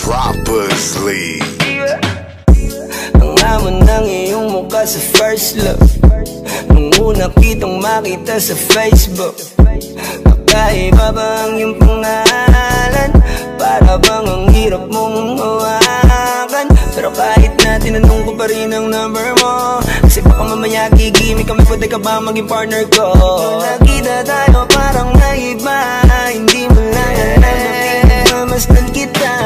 Properly. Ang hamon ng iyong mukha sa first love, nung una kitang makita sa Facebook. Kakaiba ba ang iyong pangalan? Para bang ang hirap mong hawakan? Pero kahit na tinanong ko pa rin ang number mo, kasi baka mamaya gigimik kami, pwede ka ba maging partner ko? Nung nakita tayo parang naiba, hindi mo lang alam na masdan kita.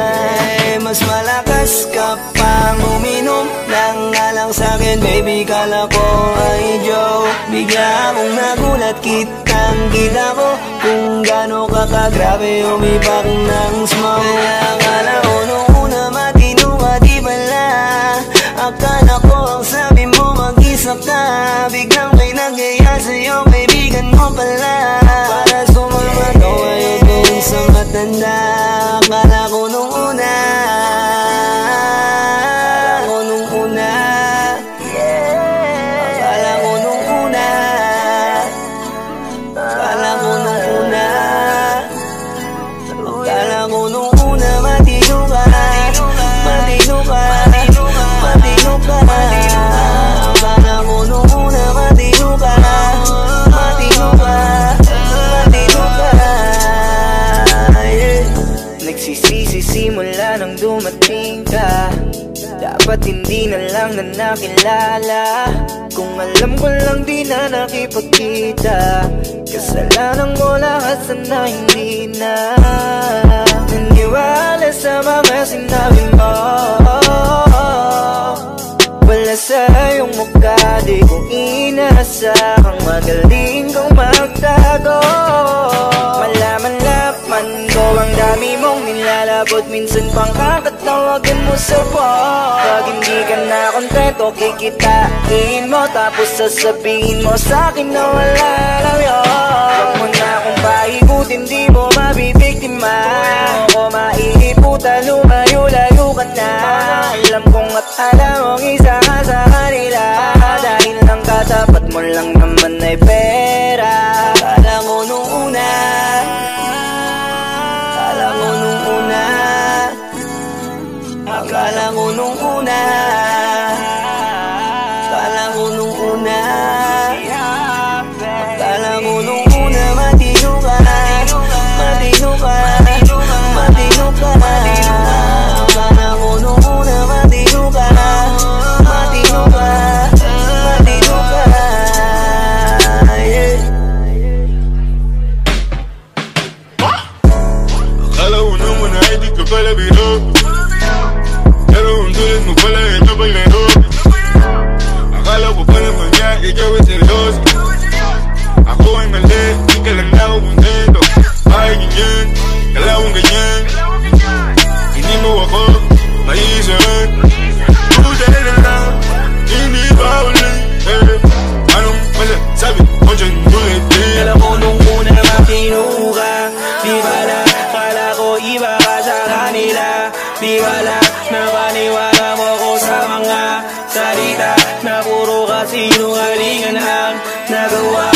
Mas malakas ka pang uminom ng alang sa'kin, baby, kala ko ay joke. Bigla akong nagulat, kitang-kita ko kung gaano ka kagrabe umipak ng smoke. Kaya akala ko nung una matino ka, di bala. Akala ko ang sabi mo mag-isa ka, biglang may nagaya sa'yo, kaibigan mo pala. Para sumama ko ayaw kong sa matanda. Akala ko nung una, simula nang dumating ka, dapat hindi na lang na nakilala. Kung alam ko lang di na nakipagkita, kasalanan mo lahat, sana hindi na naniwala sa mga sinabi mo. Wala sa iyong mukha, di ko inasahang magaling kang magtago. Malaman-laman ko ang dami mong nilalabot, minsan pang kakatawagan mo sa phone. Pag hindi ka na kontento, kikitain mo, tapos sasabihin mo sa'kin na wala lang yun. Huwag mo na akong paikutin, di mo mabibiktima. Ako maiiputan, lumayo-layo ka na. Alam kong at alam mong isa ka sa kanila, dahil lang katapat mo lang naman ay pera. Akala ko nung una, akala ko nung una, akala ko nung una, akala ko nung una, akala ko nung una, matino ka, matino ka, matino ka. Akala ko nung una, matino ka, matino ka, matino ka. Akala ko naman ay di ka pala biro, pero ang tulad mo pala ito paglaro. Akala ko pa naman niya, ikaw ay seryoso. Ako ay mali, di ka lang na ako kontento. Ay ganyan, kalawang ganyan, hindi mo ako maiisan. Buday na lang, hindi ba ulit? Anong masasabi mo dyan ulit? Alam ko nung una matino ka, di bala, kala ko iba ka sa kanila. Di bala, napaniwala mo ko sa mga salita na puro kasinungalingan ang nagawa.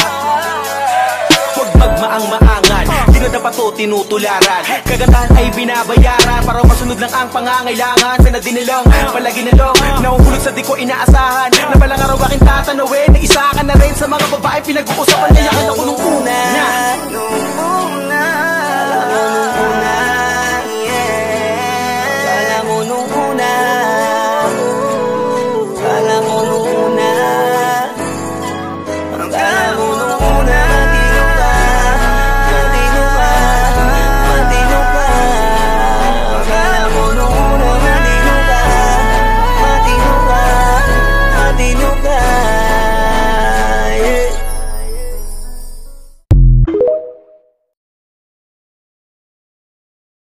Huwag magmaang-maangan, di na dapat to tinutularan. Kagandahan ay binabayaran para masunod lang ang pangangailangan. Sana dinilong, palagi nalong, nahuhulog sa di ko inaasahan. Na balang araw aking tatanawin, na isa ka na rin sa mga babae pinag-uusapan. Kaya ka na ko nung una.